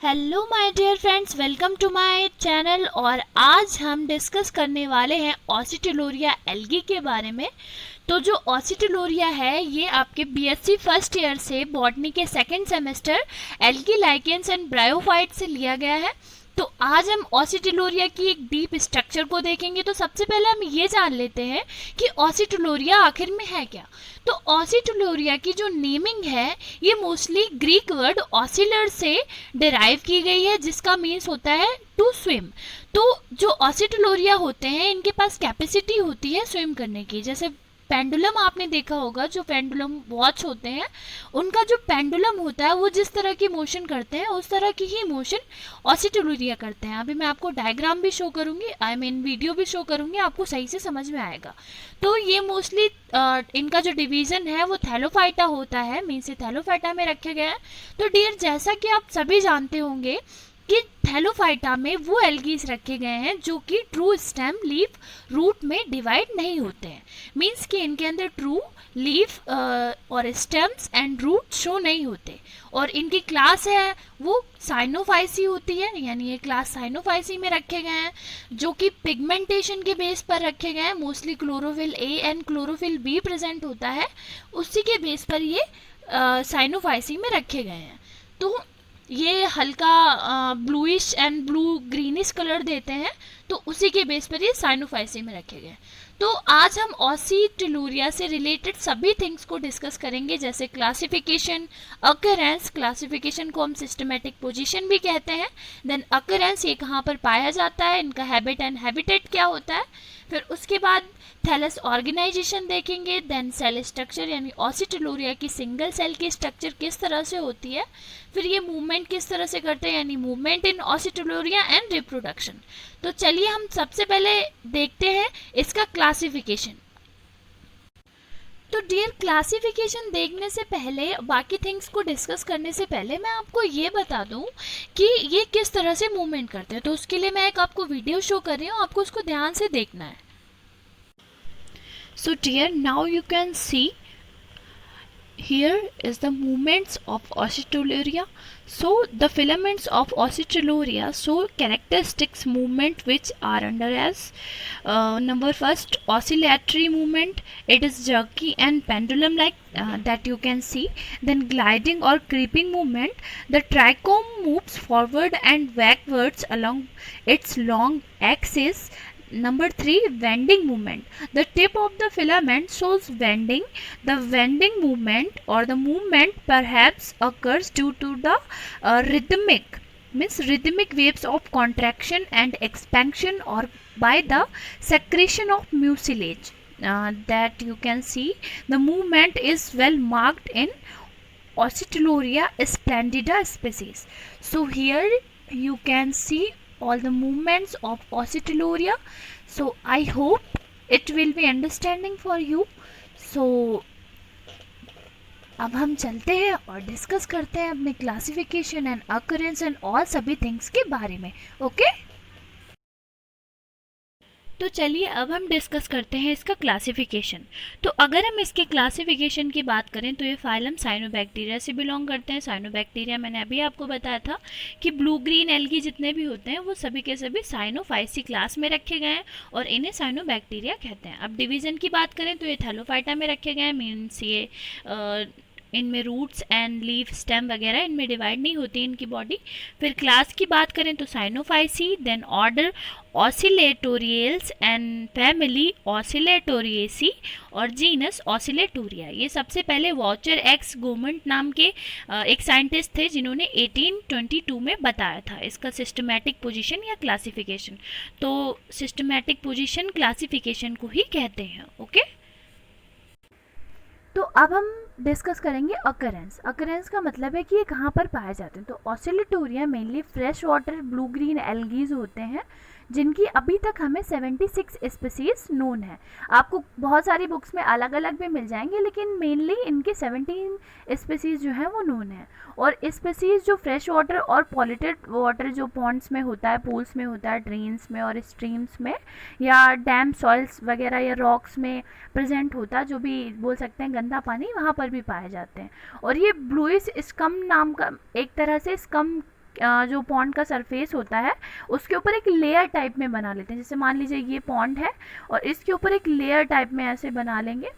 Hello my dear friends, welcome to my channel. और आज हम डिस्कस करने वाले हैं ऑसिटिलोरिया एल्गी के बारे में। तो जो ऑसिटिलोरिया है ये आपके बीएससी फर्स्ट ईयर से बॉटनी के second semester algae lichens and bryophyte से लिया गया है। तो आज हम ऑसिटिलोरिया की एक डीप स्ट्रक्चर को देखेंगे। तो सबसे पहले हम ये जान लेते हैं कि ऑसिटिलोरिया आखिर में है क्या। तो ऑसिटिलोरिया की जो नेमिंग है ये मोस्टली ग्रीक वर्ड ऑसिलर से डिराइव की गई है, जिसका मीन्स होता है टू स्विम। तो जो ऑसिटिलोरिया होते हैं इनके पास कैपेसिटी होती है स्विम करने की। जैसे पेंडुलम आपने देखा होगा, जो पेंडुलम वॉच होते हैं उनका जो पेंडुलम होता है वो जिस तरह की मोशन करते हैं उस तरह की ही मोशन ऑसिटिलोरिया करते हैं। अभी मैं आपको डायग्राम भी शो करूंगी, आई मीन वीडियो भी शो करूंगी, आपको सही से समझ में आएगा। तो ये मोस्टली इनका जो डिवीजन है वो थैलोफाइटा होता है, मीन से थैलोफाइटा में रखे गए हैं। तो डियर, जैसा कि आप सभी जानते होंगे कि थैलोफाइटा में वो एल्गीज रखे गए हैं जो कि ट्रू स्टेम लीफ रूट में डिवाइड नहीं होते हैं। मीन्स कि इनके अंदर ट्रू लीफ और स्टेम्स एंड रूट शो नहीं होते। और इनकी क्लास है वो साइनोफाइसी होती है, यानी ये क्लास साइनोफाइसी में रखे गए हैं, जो कि पिगमेंटेशन के बेस पर रखे गए हैं। Mostly chlorophyll A and chlorophyll be present होता है, उसी के बेस पर ये साइनोफाइसी में रखे गए हैं। तो ये हल्का bluish and blue greenish colour देते हैं, तो उसी के बेस पर ये साइनोफाइसी में रखे गए। तो आज हम ऑसिटिलोरिया से रिलेटेड सभी थिंग्स को डिस्कस करेंगे, जैसे क्लासिफिकेशन, अकरेंस। क्लासिफिकेशन को हम सिस्टमेटिक पोजीशन भी कहते हैं। देन अकरेंस, ये कहाँ पर पाया जाता है, इनका हैबिट एंड हैबिटेट क्या होता है। फिर उसके बाद थैलस ऑर्गेनाइजेशन देखेंगे। देन सेल स्ट्रक्चर, यानी ऑसिटिलोरिया की सिंगल सेल की स्ट्रक्चर किस तरह से होती है। फिर ये मूवमेंट किस तरह से करते हैं, यानी मूवमेंट इन ऑसिटिलोरिया एंड रिप्रोडक्शन। तो चलिए हम सबसे पहले देखते हैं इसका क्लासिफिकेशन। तो डियर, क्लासिफिकेशन देखने से पहले, बाकी थिंग्स को डिस्कस करने से पहले मैं आपको ये बता दूं कि ये किस तरह से मूवमेंट करते हैं। तो उसके लिए मैं एक आपको वीडियो शो कर रही हूँ, आपको उसको ध्यान से देखना है। So dear, now you can see here is the movements of Ossituloria. So the filaments of Ossituloria show characteristics movement which are under as number first, oscillatory movement. It is jerky and pendulum like that you can see. Then gliding or creeping movement. The trichome moves forward and backwards along its long axis. Number 3, bending movement. The tip of the filament shows bending. The bending movement or the movement perhaps occurs due to the rhythmic waves of contraction and expansion or by the secretion of mucilage. That you can see the movement is well marked in Ossituloria splendida species. So here you can see all the movements of Ossituloria. So I hope it will be understanding for you. So अब हम चलते हैं और discuss करते हैं अपने classification and occurrence and all सभी things के बारे में। ओके तो चलिए अब हम डिस्कस करते हैं इसका क्लासिफिकेशन। तो अगर हम इसके क्लासिफिकेशन की बात करें तो ये फाइलम साइनोबैक्टीरिया से बिलोंग करते हैं। साइनोबैक्टीरिया मैंने अभी आपको बताया था कि ब्लू ग्रीन एल्गी जितने भी होते हैं वो सभी के सभी साइनोफाइसी क्लास में रखे गए हैं और इन्हें साइनोबैक्टीरिया कहते हैं। अब डिवीज़न की बात करें तो ये थैलोफाइटा में रखे गए हैं, मीन्स ये इनमें रूट्स एंड लीफ स्टेम वगैरह इनमें डिवाइड नहीं होती इनकी बॉडी। फिर क्लास की बात करें तो Cyanophyceae, then order Oscillatoriales and family Oscillatoriaceae और जीनस ऑसिलेटोरिया। ये सबसे पहले वॉचर एक्स गोमंट नाम के एक साइंटिस्ट थे जिन्होंने 1822 में बताया था इसका सिस्टमैटिक पोजीशन या क्लासिफिकेशन। तो सिस्टमैटिक पोजीशन क्लासिफिकेशन को ही कहते हैं। ओके तो अब हम डिस्कस करेंगे अकरेंस। अकरेंस का मतलब है कि ये कहाँ पर पाए जाते हैं। तो Oscillatoria mainly fresh water blue green algae होते हैं जिनकी अभी तक हमें 76 स्पीसीज नोन है। आपको बहुत सारी बुक्स में अलग अलग भी मिल जाएंगे, लेकिन मेनली इनके 17 स्पीसीज जो हैं वो नोन है। और स्पीसीज जो फ्रेश वाटर और पॉल्यूटेड वाटर जो पॉन्ड्स में होता है, पूल्स में होता है, ड्रेन्स में और स्ट्रीम्स में या डैम सॉइल्स वगैरह या रॉक्स में प्रेजेंट होता है, जो भी बोल सकते हैं गंदा पानी, वहाँ पर भी पाए जाते हैं। और ये ब्लूइश स्कम नाम का एक तरह से स्कम जो पॉन्ड का सरफेस होता है उसके ऊपर एक लेयर टाइप में बना लेते हैं। जैसे मान लीजिए ये पॉन्ड है और इसके ऊपर एक लेयर टाइप में ऐसे बना लेंगे,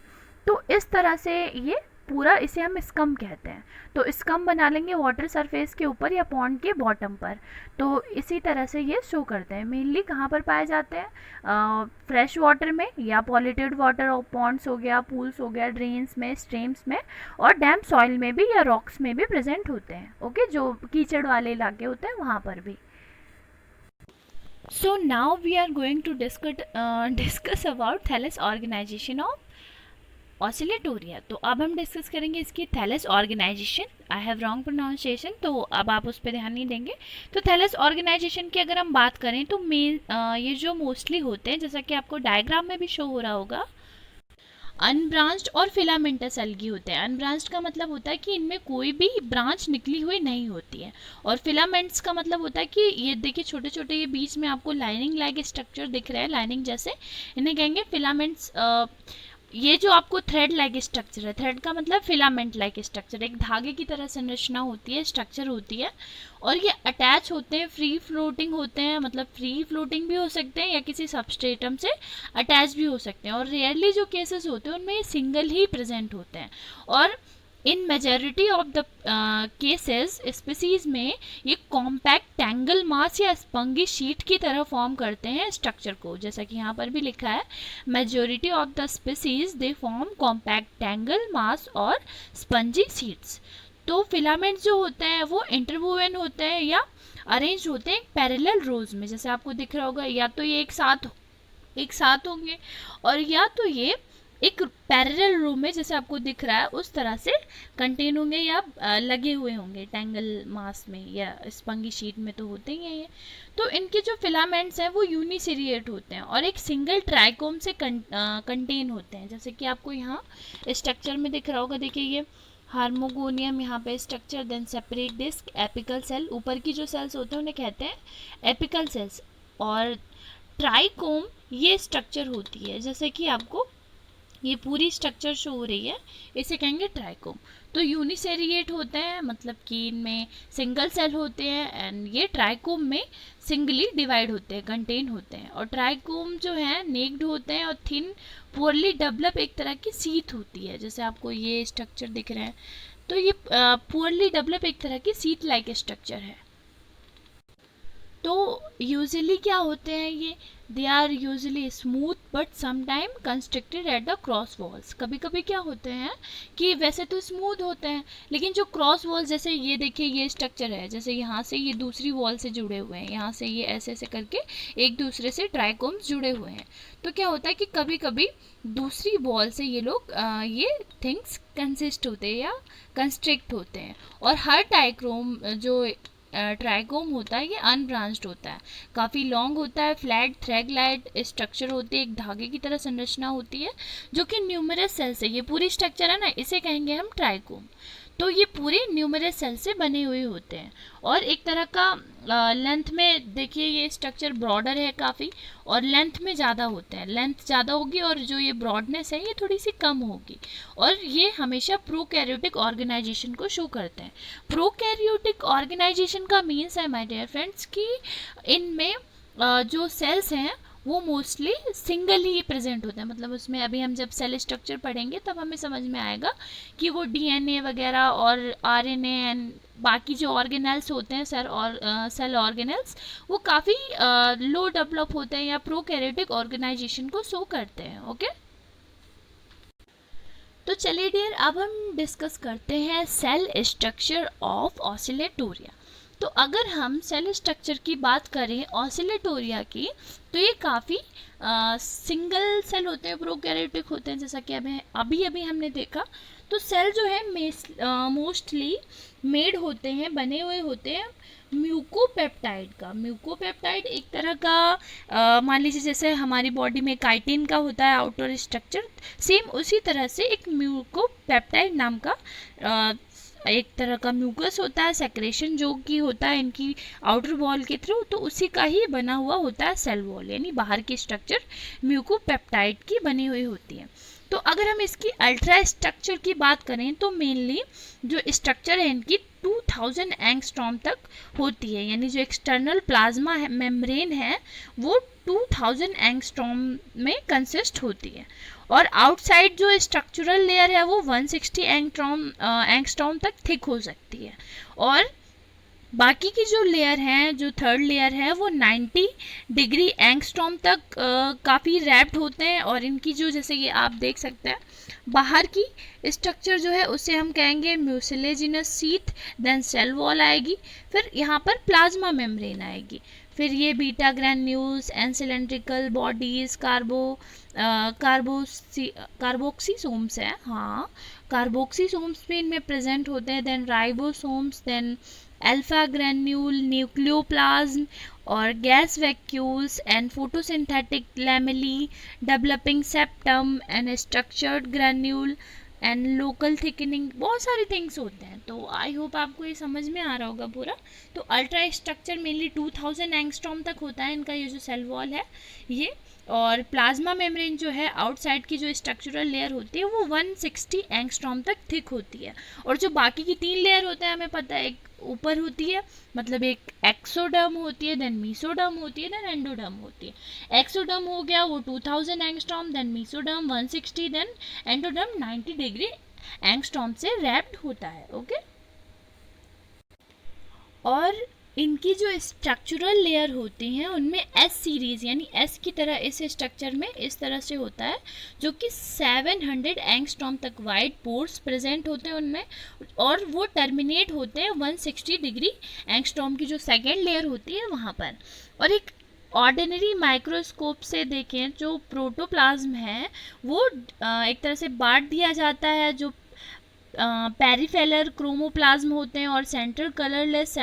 तो इस तरह से ये पूरा, इसे हम स्कम कहते हैं। तो स्कम बना लेंगे वाटर सरफेस के ऊपर या पॉन्ड के बॉटम पर। तो इसी तरह से ये शो करते हैं। मेनली कहाँ पर पाए जाते हैं? फ्रेश वाटर में या पॉल्यूटेड वाटर और पॉन्ड्स हो गया, पूल्स हो गया, ड्रेन्स में, स्ट्रीम्स में, और डैम सॉइल में भी या रॉक्स में भी प्रेजेंट होते हैं। ओके, जो कीचड़ वाले इलाके होते हैं वहाँ पर भी। So now we are going to discuss about thallus organization of Oscillatoria. तो अब हम डिस्कस करेंगे इसकी thallus organisation. I have wrong pronunciation, तो अब आप उस पर ध्यान नहीं देंगे। तो थैलस ऑर्गेनाइजेशन की अगर हम बात करें तो ये जो मोस्टली होते हैं, जैसा कि आपको डायग्राम में भी शो हो रहा होगा, अनब्रांच्ड और फिलामेंटस एल्गी होते हैं। अनब्रांच्ड का मतलब होता है कि इनमें कोई भी ब्रांच निकली हुई नहीं होती है, और फिलामेंट्स का मतलब होता है कि ये देखिए छोटे छोटे, ये बीच में आपको लाइनिंग लाइक स्ट्रक्चर दिख रहा है, लाइनिंग जैसे, इन्हें कहेंगे फिलामेंट्स। ये जो आपको थ्रेड लाइक स्ट्रक्चर है, थ्रेड का मतलब फिलामेंट लाइक स्ट्रक्चर, एक धागे की तरह संरचना होती है, स्ट्रक्चर होती है, और ये अटैच होते हैं, फ्री फ्लोटिंग होते हैं, मतलब फ्री फ्लोटिंग भी हो सकते हैं या किसी सबस्ट्रेटम से अटैच भी हो सकते हैं, और रेयरली जो केसेस होते हैं उनमें ये सिंगल ही प्रेजेंट होते हैं। और इन majority of the cases species में ये कॉम्पैक्ट टैंगल मास या स्पंगी शीट की तरह फॉर्म करते हैं स्ट्रक्चर को, जैसा कि यहाँ पर भी लिखा है, majority of the species they form compact tangle mass और स्पंजी शीट्स। तो फिलामेंट्स जो होते हैं वो इंटरवोवन होते हैं या अरेंज होते हैं पैरेलल रोज में, जैसे आपको दिख रहा होगा, या तो ये एक साथ होंगे, और या तो ये एक पैरेलल रो में, जैसे आपको दिख रहा है उस तरह से कंटेन होंगे या लगे हुए होंगे टैंगल मास में या स्पंगी शीट में, तो होते ही हैं ये। तो इनके जो फिलामेंट्स हैं वो यूनिसेरिएट होते हैं और एक सिंगल ट्राइकोम से कंटेन होते हैं, जैसे कि आपको यहाँ स्ट्रक्चर में दिख रहा होगा। देखिए ये हार्मोगोनियम यहाँ पे structure, then separate disc, apical cell, ऊपर की जो सेल्स होते हैं उन्हें कहते हैं एपिकल सेल्स, और ट्राइकोम ये स्ट्रक्चर होती है, जैसे कि आपको ये पूरी स्ट्रक्चर शो हो रही है, इसे कहेंगे ट्राइकोम। तो यूनिसेरिएट होते हैं, मतलब कि इनमें सिंगल सेल होते हैं, एंड ये ट्राइकोम में सिंगली डिवाइड होते हैं, कंटेन होते हैं। और ट्राइकोम जो है नेक्ड होते हैं और थिन पुअरली डेवलप एक तरह की सीथ होती है, जैसे आपको ये स्ट्रक्चर दिख रहा है, तो ये पुअरली डेवलप एक तरह की सीथ लाइक स्ट्रक्चर है। तो यूजुअली क्या होते हैं ये, they are usually smooth but sometime constricted at the cross walls. कभी कभी क्या होते हैं कि वैसे तो स्मूथ होते हैं, लेकिन जो क्रॉस वॉल्स, जैसे ये देखिए ये स्ट्रक्चर है, जैसे यहाँ से ये दूसरी वॉल से जुड़े हुए हैं, यहाँ से ये ऐसे ऐसे करके एक दूसरे से ट्राइकोम्स जुड़े हुए हैं। तो क्या होता है कि कभी कभी दूसरी वॉल से ये लोग ये थिंग्स कंसिस्ट होते हैं या कंस्ट्रिक्ट होते हैं। और हर ट्राइकोम जो ट्राइकोम होता है ये अनब्रांच्ड होता है, काफ़ी लॉन्ग होता है, फ्लैट थ्रेड लाइट स्ट्रक्चर होती है, एक धागे की तरह संरचना होती है, जो कि न्यूमरस सेल से, ये पूरी स्ट्रक्चर है ना, इसे कहेंगे हम ट्राइकोम। तो ये पूरे न्यूमरस सेल से बने हुए होते हैं, और एक तरह का लेंथ में देखिए ये स्ट्रक्चर ब्रॉडर है काफ़ी, और लेंथ में ज़्यादा होते हैं, लेंथ ज़्यादा होगी और जो ये ब्रॉडनेस है ये थोड़ी सी कम होगी, और ये हमेशा प्रोकैरियोटिक ऑर्गेनाइजेशन को शो करते हैं। प्रोकैरियोटिक ऑर्गेनाइजेशन का मीन्स है माय डियर फ्रेंड्स कि इनमें जो सेल्स हैं वो मोस्टली सिंगल ही प्रेजेंट होते हैं, मतलब उसमें अभी हम जब सेल स्ट्रक्चर पढ़ेंगे तब हमें समझ में आएगा कि वो डीएनए वगैरह और आरएनए एंड बाकी जो ऑर्गेनेल्स होते हैं सेल ऑर्गेनेल्स, वो काफ़ी लो डेवलप होते हैं या प्रोकैरियोटिक ऑर्गेनाइजेशन को शो करते हैं। ओके, तो चलिए डियर अब हम डिस्कस करते हैं सेल स्ट्रक्चर ऑफ ऑसिलेटोरिया। तो अगर हम सेल स्ट्रक्चर की बात करें ऑसिलेटोरिया की, तो ये काफ़ी सिंगल सेल होते हैं, प्रोकैरियोटिक होते हैं, जैसा कि अभी हमने देखा। तो सेल जो है मोस्टली मेड होते हैं, बने हुए होते हैं म्यूकोपेप्टाइड का। म्यूकोपेप्टाइड एक तरह का मान लीजिए जैसे हमारी बॉडी में काइटिन का होता है आउटर स्ट्रक्चर, सेम उसी तरह से एक म्यूकोपेप्टाइड नाम का एक तरह का म्यूकस होता है, सेक्रेशन जो कि होता है इनकी आउटर वॉल के थ्रू, तो उसी का ही बना हुआ होता है सेल वॉल, यानी बाहर की स्ट्रक्चर म्यूकोपेप्टाइड की बनी हुई होती है। तो अगर हम इसकी अल्ट्रा स्ट्रक्चर की बात करें तो मेनली जो स्ट्रक्चर है इनकी 2000 एंगस्ट्रॉम तक होती है, यानी जो एक्सटर्नल प्लाज्मा मेम्ब्रेन है वो 2000 एंगस्ट्रॉम में कंसिस्ट होती है, और आउटसाइड जो स्ट्रक्चरल लेयर है वो 160 एंगस्ट्रॉम तक थिक हो सकती है, और बाकी की जो लेयर हैं, जो थर्ड लेयर है वो 90 डिग्री एंगस्ट्रॉम तक काफ़ी रैप्ड होते हैं, और इनकी जो, जैसे ये आप देख सकते हैं, बाहर की स्ट्रक्चर जो है उसे हम कहेंगे mucilaginous sheath, then cell wall आएगी, फिर यहाँ पर प्लाज्मा मेम्ब्रेन आएगी, फिर ये beta granules, and cylindrical bodies, carboxysomes है, हाँ कार्बोक्सीसोम्स भी इनमें प्रेजेंट होते हैं, then ribosomes, then alpha granule, nucleoplasm और gas vacuoles and photosynthetic lamellae, developing septum and structured granule and local thickening, बहुत सारे थिंग्स होते हैं। तो आई होप आपको ये समझ में आ रहा होगा पूरा। तो अल्ट्रा स्ट्रक्चर मेनली 2000 एंगस्ट्रॉम तक होता है इनका, ये जो सेल वॉल है ये, और प्लाज्मा मेम्ब्रेन जो है आउटसाइड की जो स्ट्रक्चरल लेयर होती है वो 160 एंगस्ट्रॉम तक थिक होती है, और जो बाकी की 3 लेयर होते हैं हमें पता है, एक ऊपर होती है, मतलब एक एक्सोडर्म होती है, देन मीसोडर्म होती है, देन एंडोडर्म होती है। एक्सोडर्म हो गया वो 2000 angstrom, then mesoderm 160, then endoderm 90 degree angstrom से रैप्ड होता है। ओके, और इनकी जो स्ट्रक्चरल लेयर होती हैं उनमें एस सीरीज, यानी एस की तरह इस स्ट्रक्चर में इस तरह से होता है, जो कि 700 एंगस्ट्रॉम तक वाइड पोर्स प्रेजेंट होते हैं उनमें, और वो टर्मिनेट होते हैं 160 डिग्री एंगस्ट्रॉम की जो सेकेंड लेयर होती है वहाँ पर। और एक ऑर्डिनरी माइक्रोस्कोप से देखें जो प्रोटोप्लाज्म है वो एक तरह से बांट दिया जाता है, जो पेरिफेरल क्रोमोप्लाज्म होते हैं और सेंट्रल कलरलेस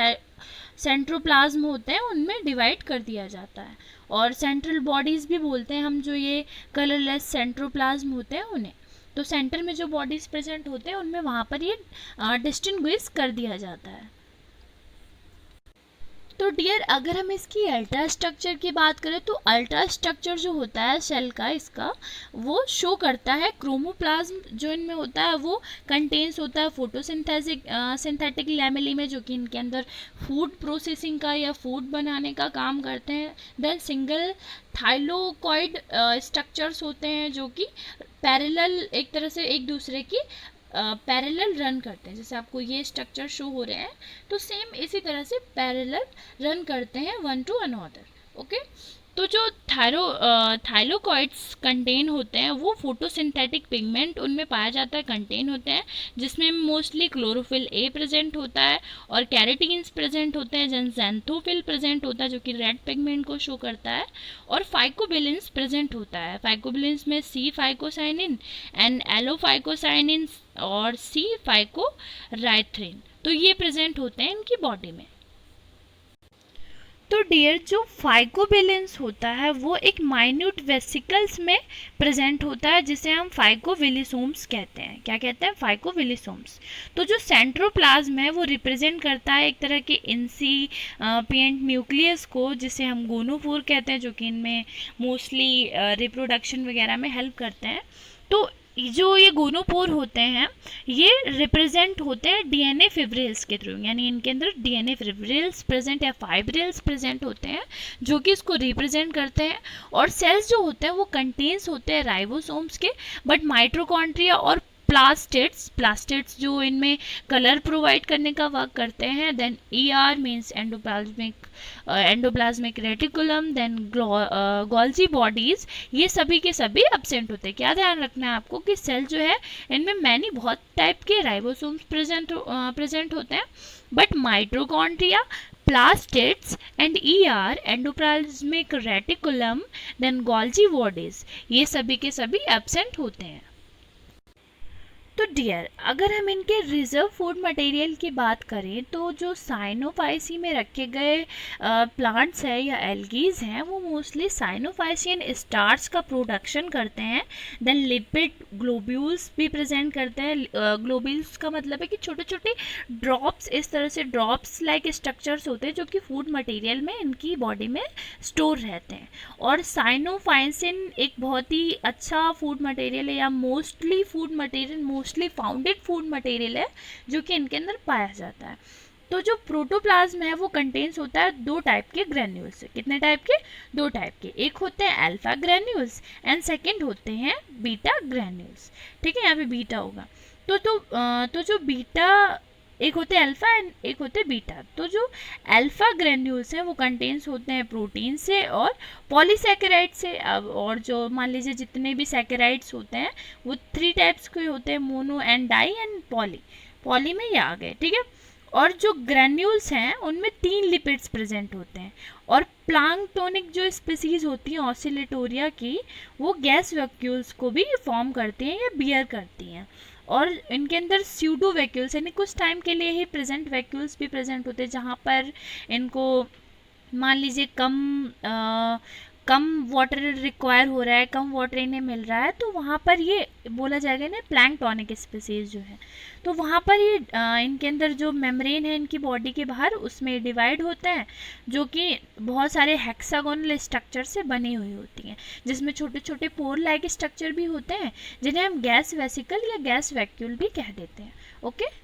सेंट्रोप्लाज्म होते हैं, उनमें डिवाइड कर दिया जाता है, और सेंट्रल बॉडीज़ भी बोलते हैं हम, जो ये कलरलेस सेंट्रोप्लाज्म होते हैं उन्हें। तो सेंटर में जो बॉडीज़ प्रेजेंट होते हैं उनमें वहाँ पर ये डिस्टिंग्विश कर दिया जाता है। तो डियर, अगर हम इसकी अल्ट्रा स्ट्रक्चर की बात करें तो अल्ट्रा स्ट्रक्चर जो होता है सेल का, इसका वो शो करता है क्रोमोप्लाज्म जो इनमें होता है वो कंटेन्स होता है सिंथेटिक लैमेली में, जो कि इनके अंदर फूड प्रोसेसिंग का या फूड बनाने का काम करते हैं। देन सिंगल थाइलोकॉइड स्ट्रक्चर्स होते हैं जो कि पैरेलल, एक तरह से एक दूसरे की पैरेलल रन करते हैं, जैसे आपको ये स्ट्रक्चर शो हो रहे हैं, तो सेम इसी तरह से पैरेलल रन करते हैं वन टू अनदर। ओके, तो जो थाइलोकॉइड्स कंटेन होते हैं वो फोटोसिंथेटिक पिगमेंट उनमें पाया जाता है, कंटेन होते हैं, जिसमें मोस्टली क्लोरोफिल ए प्रेजेंट होता है और कैरेटीन्स प्रेजेंट होते हैं, ज़ैंथोफिल प्रेजेंट होता है जो कि रेड पिगमेंट को शो करता है, और फाइकोबिलिन्स प्रेजेंट होता है। फाइकोबिलिन्स में सी फाइकोसाइनिन एंड एलोफाइकोसाइनिन और सी फाइकोराइथ्रिन, तो ये प्रेजेंट होते हैं इनकी बॉडी में। तो डियर, जो फाइकोबिलिन्स होता है वो एक माइन्यूट वेसिकल्स में प्रेजेंट होता है, जिसे हम फाइकोविलिसोम्स कहते हैं। क्या कहते हैं? फाइकोविलिसोम्स। तो जो सेंट्रोप्लाज्म है वो रिप्रेजेंट करता है एक तरह के इंसिपिएंट न्यूक्लियस को, जिसे हम गोनोफोर कहते हैं, जो कि इनमें मोस्टली रिप्रोडक्शन वगैरह में हेल्प करते हैं। तो जो ये गोनोपोर होते हैं ये रिप्रेजेंट होते हैं डीएनए फिब्रिल्स के थ्रू, यानी इनके अंदर डीएनए फिब्रिल्स प्रेजेंट या फाइब्रिल्स प्रेजेंट होते हैं जो कि इसको रिप्रेजेंट करते हैं। और सेल्स जो होते हैं वो कंटेन्स होते हैं राइबोसोम्स के, बट माइटोकॉन्ड्रिया और प्लास्टिड्स जो इनमें कलर प्रोवाइड करने का वर्क करते हैं। Then ER means endoplasmic reticulum, then Golgi bodies, ये सभी के सभी एब्सेंट होते हैं। क्या ध्यान रखना है आपको कि सेल जो है इनमें मैनी बहुत टाइप के राइबोसोम्स प्रेजेंट होते हैं, but mitochondria, plastids and ER, endoplasmic reticulum, then Golgi bodies, ये सभी के सभी एब्सेंट होते हैं। तो डियर, अगर हम इनके रिजर्व फूड मटेरियल की बात करें तो जो साइनोफाइसी में रखे गए प्लांट्स हैं या एल्गीज हैं वो मोस्टली साइनोफाइसियन स्टार्च का प्रोडक्शन करते हैं। देन लिपिड ग्लोब्यूल्स भी प्रेजेंट करते हैं। ग्लोब्यूल्स का मतलब है कि छोटे छोटे ड्रॉप्स, इस तरह से ड्रॉप्स लाइक स्ट्रक्चर्स होते हैं जो कि फूड मटेरियल में इनकी बॉडी में स्टोर रहते हैं। और साइनोफाइसिन एक बहुत ही अच्छा फूड मटेरियल है, या mostly food material mostly founded food material है जो कि इनके अंदर पाया जाता है। तो जो प्रोटोप्लाज्म है वो कंटेन्स होता है 2 टाइप के ग्रेन्यूल्स से। कितने टाइप के? 2 टाइप के। एक होते हैं अल्फा ग्रेन्यूल्स एंड सेकंड होते हैं बीटा ग्रेन्यूल्स। ठीक है, यहाँ पे बीटा होगा। तो जो बीटा, एक होते हैं अल्फा एंड एक होते हैं बीटा। तो जो अल्फा ग्रेन्यूल्स हैं वो कंटेन्स होते हैं प्रोटीन से और पॉलीसैकेराइड से। और जो मान लीजिए जितने भी सैकेराइड्स होते हैं वो 3 टाइप्स के होते हैं, mono and di and poly. Poly में ये आ गए, ठीक है। और जो ग्रेन्यूल्स हैं उनमें 3 लिपिड्स प्रेजेंट होते हैं। और प्लांक्टोनिक जो स्पीसीज होती हैं ऑसिलेटोरिया की, वो गैस वैक्यूल्स को भी फॉर्म करती हैं या बियर करती हैं। और इनके अंदर स्यूडो वैक्यूल्स यानी कुछ टाइम के लिए ही प्रेजेंट वैक्यूल्स भी प्रेजेंट होते हैं, जहाँ पर इनको मान लीजिए कम वाटर रिक्वायर हो रहा है, कम वाटर इन्हें मिल रहा है, तो वहाँ पर ये बोला जाएगा ना प्लैंक्टोनिक स्पीसीज जो है, तो वहाँ पर ये इनके अंदर जो मेम्ब्रेन है इनकी बॉडी के बाहर उसमें डिवाइड होते हैं, जो कि बहुत सारे हेक्सागोनल स्ट्रक्चर से बनी हुई होती हैं, जिसमें छोटे छोटे पोर लाइक स्ट्रक्चर भी होते हैं जिन्हें हम गैस वेसिकल या गैस वैक्यूल भी कह देते हैं। ओके,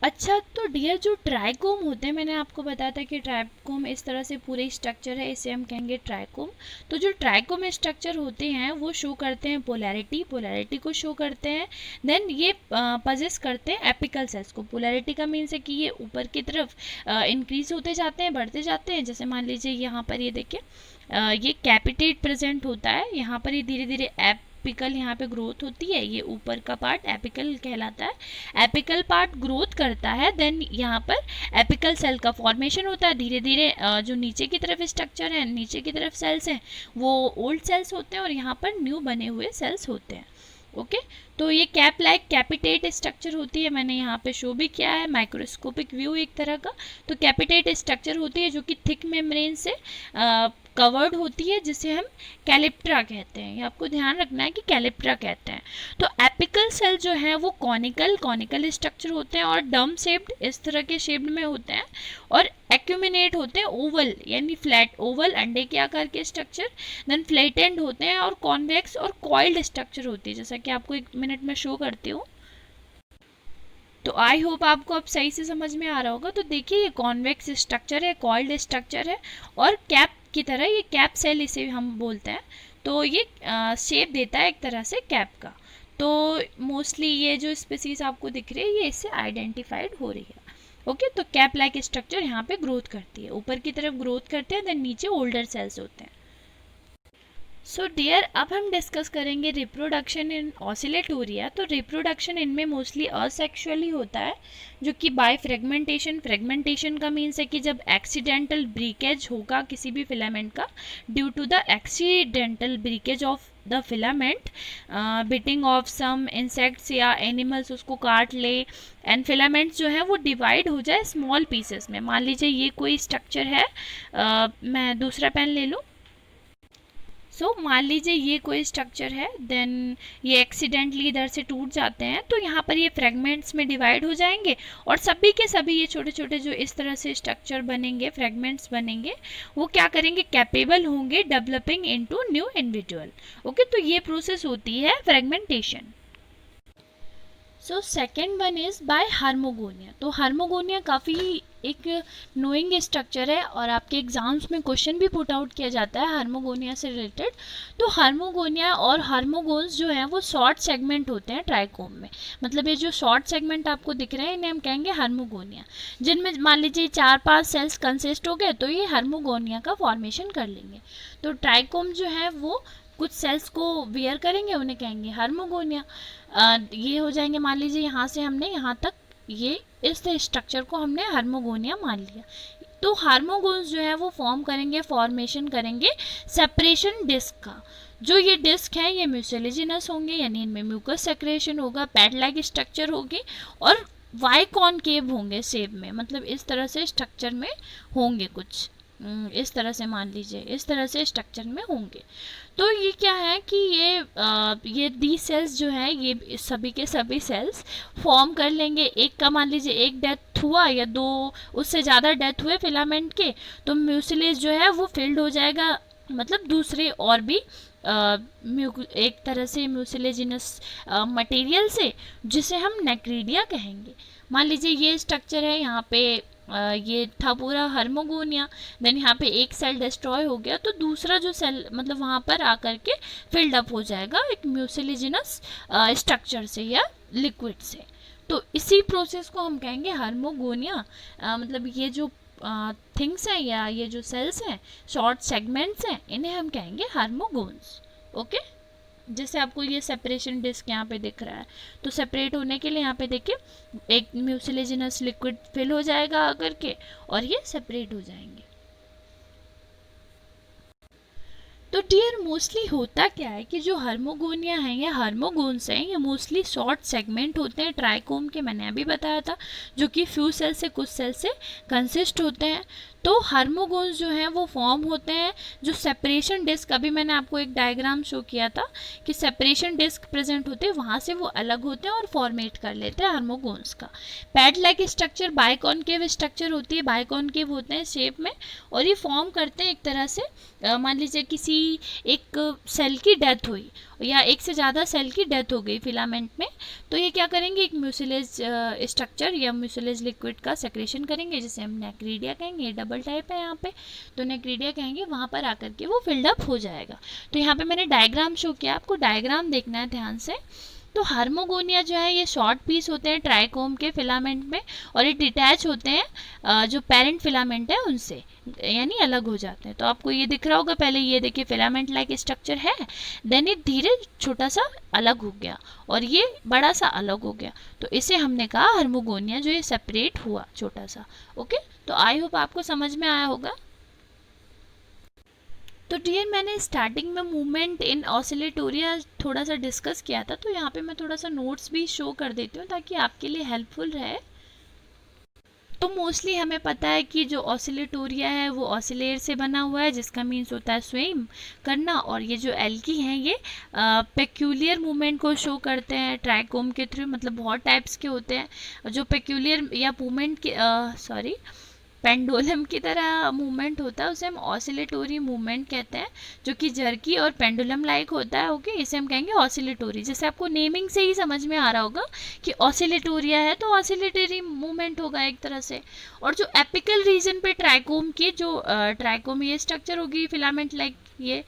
अच्छा, तो डियर जो ट्राइकोम होते हैं, मैंने आपको बताया था कि ट्राइकोम इस तरह से पूरे स्ट्रक्चर है, इसे हम कहेंगे ट्राइकोम। तो जो ट्राइकोम स्ट्रक्चर होते हैं वो शो करते हैं पोलैरिटी को शो करते हैं। देन ये पजेस करते हैं एपिकल सेल्स को। पोलैरिटी का मीन्स है कि ये ऊपर की तरफ इंक्रीज होते जाते हैं, बढ़ते जाते हैं। जैसे मान लीजिए यहाँ पर ये देखिए, ये कैपिटेट प्रेजेंट होता है, यहाँ पर ये धीरे धीरे एपिकल यहाँ पे ग्रोथ होती है, ये ऊपर का पार्ट एपिकल कहलाता है। एपिकल पार्ट ग्रोथ करता है, देन यहाँ पर एपिकल सेल का फॉर्मेशन होता है। धीरे धीरे जो नीचे की तरफ स्ट्रक्चर है, नीचे की तरफ सेल्स हैं, वो ओल्ड सेल्स होते हैं और यहाँ पर न्यू बने हुए सेल्स होते हैं। ओके, तो ये कैप लाइक कैपिटेट स्ट्रक्चर होती है, मैंने यहाँ पे शो भी किया है, माइक्रोस्कोपिक व्यू एक तरह का। तो कैपिटेट स्ट्रक्चर होती है जो कि थिक मेम्ब्रेन से कवर्ड होती है, जिसे हम कैलिप्ट्रा कहते हैं। ये आपको ध्यान रखना है कि कैलिप्ट्रा कहते हैं। तो एपिकल सेल जो है वो कॉनिकल स्ट्रक्चर होते हैं और डम शेप्ड, इस तरह के शेप्ड में होते हैं। और एक्यूमिनेट होते हैं ओवल यानी फ्लैट, ओवल अंडे के आकार के स्ट्रक्चर। देन फ्लैटेंड होते हैं और कॉन्वेक्स और कॉइल्ड स्ट्रक्चर होती है, जैसा कि आपको 1 मिनट में शो करती हूँ। तो आई होप आपको अब सही से समझ में आ रहा होगा। तो देखिए, ये कॉन्वेक्स स्ट्रक्चर है, कॉइल्ड स्ट्रक्चर है और कैप की तरह, ये कैप सेल इसे हम बोलते हैं। तो ये शेप देता है एक तरह से कैप का। तो मोस्टली ये जो स्पीसीज आपको दिख रही है ये इससे आइडेंटिफाइड हो रही है। ओके, तो कैप लाइक स्ट्रक्चर यहाँ पे ग्रोथ करती है, ऊपर की तरफ ग्रोथ करते हैं, देन नीचे ओल्डर सेल्स होते हैं। सो डियर, अब हम डिस्कस करेंगे रिप्रोडक्शन इन ऑसिलेटोरिया। तो रिप्रोडक्शन इनमें मोस्टली असेक्सुअली होता है, जो कि बाय फ्रेगमेंटेशन का मीन्स है कि जब एक्सीडेंटल ब्रीकेज होगा किसी भी फिलामेंट का, due to the accidental breakage of the filament, biting of some insects या एनिमल्स उसको काट ले, एंड फिलामेंट्स जो है वो डिवाइड हो जाए स्मॉल पीसेस में। मान लीजिए ये कोई स्ट्रक्चर है, मैं दूसरा पेन ले लूँ। सो मान लीजिए ये कोई स्ट्रक्चर है, देन ये एक्सीडेंटली इधर से टूट जाते हैं, तो यहाँ पर ये फ्रेगमेंट्स में डिवाइड हो जाएंगे और सभी के सभी ये छोटे छोटे जो इस तरह से स्ट्रक्चर बनेंगे, फ्रेगमेंट्स बनेंगे, वो क्या करेंगे, कैपेबल होंगे developing into new individual. Okay, तो ये प्रोसेस होती है fragmentation. So second one is by hormogonia. तो हार्मोगोनिया काफ़ी एक नोइंग स्ट्रक्चर है और आपके एग्जाम्स में क्वेश्चन भी पुट आउट किया जाता है हार्मोगोनिया से रिलेटेड। तो हार्मोगोनिया और हार्मोगोन्स जो हैं वो शॉर्ट सेगमेंट होते हैं ट्राइकोम में। मतलब ये जो शॉर्ट सेगमेंट आपको दिख रहे हैं इन्हें हम कहेंगे हार्मोगोनिया, जिनमें मान लीजिए 4-5 सेल्स कंसिस्ट हो गए तो ये हार्मोगोनिया का फॉर्मेशन कर लेंगे। तो ट्राइकोम जो है वो कुछ सेल्स को वेयर करेंगे, उन्हें कहेंगे हार्मोगोनिया। ये हो जाएंगे, मान लीजिए यहाँ से हमने यहाँ तक ये इस स्ट्रक्चर को हमने हार्मोगोनिया मान लिया। तो हार्मोगोन्स जो है वो फॉर्मेशन करेंगे सेपरेशन डिस्क का। जो ये डिस्क है ये म्यूसिलेजिनस होंगे, यानी इनमें म्यूकस सेक्रेशन होगा, पैड लाइक स्ट्रक्चर होगी और वाई कॉनकेव होंगे शेप में, मतलब इस तरह से स्ट्रक्चर में होंगे, कुछ इस तरह से मान लीजिए इस तरह से स्ट्रक्चर में होंगे। तो ये क्या है कि ये दी सेल्स जो है ये सभी के सभी सेल्स फॉर्म कर लेंगे। एक का मान लीजिए एक डेथ हुआ या 2 उससे ज़्यादा डेथ हुए फिलामेंट के, तो म्यूसिलेज जो है वो फिल्ड हो जाएगा मतलब दूसरे और भी एक तरह से म्यूसिलेजिनस मटेरियल से, जिसे हम नेक्रीडिया कहेंगे। मान लीजिए ये स्ट्रक्चर है, यहाँ पे ये था पूरा हार्मोगोनिया, देन यहाँ पे एक सेल डिस्ट्रॉय हो गया तो दूसरा जो सेल मतलब वहाँ पर आकर के फिल्ड अप हो जाएगा एक म्यूसिलेजिनस स्ट्रक्चर से या लिक्विड से। तो इसी प्रोसेस को हम कहेंगे हार्मोगोनिया। मतलब ये जो थिंग्स हैं या ये जो सेल्स हैं, शॉर्ट सेगमेंट्स हैं, इन्हें हम कहेंगे हार्मोगोन्स। ओके, जैसे आपको ये सेपरेशन डिस्क यहाँ पे दिख रहा है, तो सेपरेट होने के लिए यहाँ पे देखिए एक म्यूसिलेजिनस लिक्विड फिल हो जाएगा आकर के और ये सेपरेट हो जाएंगे। तो डियर मोस्टली होता क्या है कि जो हार्मोगोनिया है या हार्मोगोन्स हैं, ये मोस्टली शॉर्ट सेगमेंट होते हैं ट्राइकोम के, मैंने अभी बताया था, जो कि फ्यू सेल से कुछ सेल से कंसिस्ट होते हैं। तो हार्मोगोन्स जो हैं वो फॉर्म होते हैं जो सेपरेशन डिस्क, अभी मैंने आपको एक डायग्राम शो किया था कि सेपरेशन डिस्क प्रेजेंट होते हैं, वहाँ से वो अलग होते हैं और फॉर्मेट कर लेते हैं हार्मोगोन्स का। Pad like structure, biconcave structure होती है, बाइकॉनकेव होते हैं शेप में, और ये फॉर्म करते हैं एक तरह से, मान लीजिए किसी एक सेल की डेथ हुई या एक से ज़्यादा सेल की डेथ हो गई फिलामेंट में, तो ये क्या करेंगे, एक म्यूसिलेज स्ट्रक्चर या म्यूसिलेज लिक्विड का सेक्रेशन करेंगे, जिसे हम नेक्रीडिया कहेंगे। डबल टाइप है यहाँ पे, तो नेक्रीडिया कहेंगे, वहाँ पर आकर के वो फिल्ड अप हो जाएगा। तो यहाँ पे मैंने डायग्राम शो किया, आपको डायग्राम देखना है ध्यान से। तो हार्मोगोनिया जो है ये शॉर्ट पीस होते हैं ट्राइकोम के फिलामेंट में, और ये डिटैच होते हैं जो पेरेंट फिलामेंट है उनसे, यानी अलग हो जाते हैं। तो आपको ये दिख रहा होगा, पहले ये देखिए फिलामेंट लाइक स्ट्रक्चर है, देन ये धीरे छोटा सा अलग हो गया और ये बड़ा सा अलग हो गया, तो इसे हमने कहा हार्मोगोनिया, जो ये सेपरेट हुआ छोटा सा। ओके, तो आई होप आपको समझ में आया होगा। तो डियर मैंने स्टार्टिंग में मूवमेंट इन ऑसिलेटोरिया थोड़ा सा डिस्कस किया था, तो यहाँ पे मैं थोड़ा सा नोट्स भी शो कर देती हूँ ताकि आपके लिए हेल्पफुल रहे। तो मोस्टली हमें पता है कि जो ऑसिलेटोरिया है वो ऑसिलेट से बना हुआ है, जिसका मीन्स होता है स्विम करना, और ये जो एल्गी हैं ये पेक्यूलियर मूवमेंट को शो करते हैं ट्राइकोम के थ्रू। मतलब बहुत टाइप्स के होते हैं जो पेक्यूलियर या मूवमेंट के पेंडुलम की तरह मूवमेंट होता है, उसे हम ऑसिलेटोरी मूवमेंट कहते हैं, जो कि जर्की और पेंडुलम लाइक होता है। ओके, इसे हम कहेंगे ऑसिलेटोरी। जैसे आपको नेमिंग से ही समझ में आ रहा होगा कि ऑसिलेटोरिया है तो ऑसिलेटरी मूवमेंट होगा एक तरह से। और जो एपिकल रीजन पे ट्राइकोम की जो ट्राइकोम ये स्ट्रक्चर होगी फिलामेंट लाइक ये,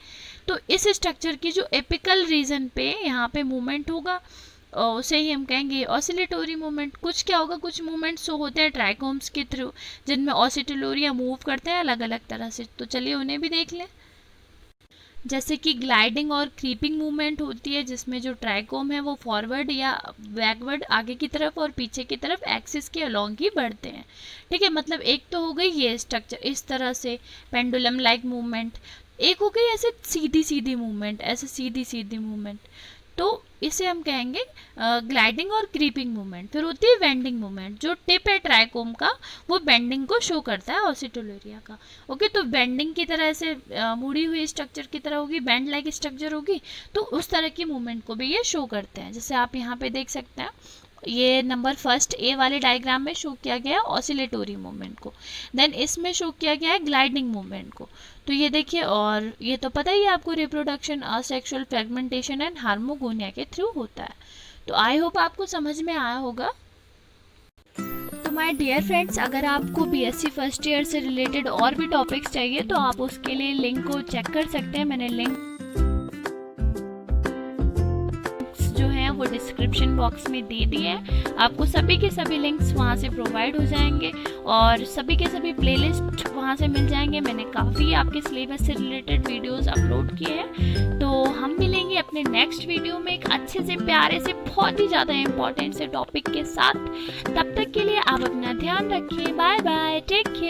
तो इस स्ट्रक्चर की जो एपिकल रीजन पे यहाँ पे मूवमेंट होगा उसे ही हम कहेंगे ऑसिलेटोरी मूवमेंट। कुछ क्या होगा, कुछ मूवमेंट्स तो होते हैं ट्राइकोम्स के थ्रू जिनमें ऑसिलेटोरिया मूव करते हैं अलग अलग तरह से, तो चलिए उन्हें भी देख लें। जैसे कि ग्लाइडिंग और क्रीपिंग मूवमेंट होती है, जिसमें जो ट्राइकोम है वो फॉरवर्ड या बैकवर्ड आगे की तरफ और पीछे की तरफ एक्सिस के अलोंग ही बढ़ते हैं। ठीक है, मतलब एक तो हो गई ये स्ट्रक्चर इस तरह से पेंडुलम लाइक मूवमेंट, एक हो गई ऐसे सीधी सीधी मूवमेंट, ऐसे सीधी सीधी मूवमेंट, तो इसे हम कहेंगे ग्लाइडिंग और क्रीपिंग मूवमेंट। फिर होती है बेंडिंग मूवमेंट, जो टिप है ट्राइकोम का वो बेंडिंग को शो करता है ऑसिलेटोरिया का। ओके, तो बेंडिंग की तरह से मुड़ी हुई स्ट्रक्चर की तरह होगी, बेंड लाइक स्ट्रक्चर होगी, तो उस तरह की मूवमेंट को भी ये शो करते हैं। जैसे आप यहाँ पे देख सकते हैं, ये नंबर फर्स्ट ए वाले डायग्राम में शो किया गया है ऑसिलेटोरी मूवमेंट को, देन इसमें शो किया गया है ग्लाइडिंग मूवमेंट को। तो ये देखिए, और ये तो पता ही है आपको, रिप्रोडक्शन असेक्सुअल फ्रेगमेंटेशन एंड हार्मोगोनिया के थ्रू होता है। तो आई होप आपको समझ में आया होगा। तो माय डियर फ्रेंड्स, अगर आपको बीएससी फर्स्ट ईयर से रिलेटेड और भी टॉपिक्स चाहिए तो आप उसके लिए लिंक को चेक कर सकते हैं। मैंने लिंक वो डिस्क्रिप्शन बॉक्स में दे दिए हैं, आपको सभी के सभी लिंक्स वहाँ से प्रोवाइड हो जाएंगे और सभी के सभी प्लेलिस्ट वहाँ से मिल जाएंगे। मैंने काफ़ी आपके सिलेबस से रिलेटेड वीडियोस अपलोड किए हैं। तो हम मिलेंगे अपने नेक्स्ट वीडियो में एक अच्छे से प्यारे से बहुत ही ज़्यादा इम्पोर्टेंट से टॉपिक के साथ। तब तक के लिए आप अपना ध्यान रखिए। Bye bye, take care.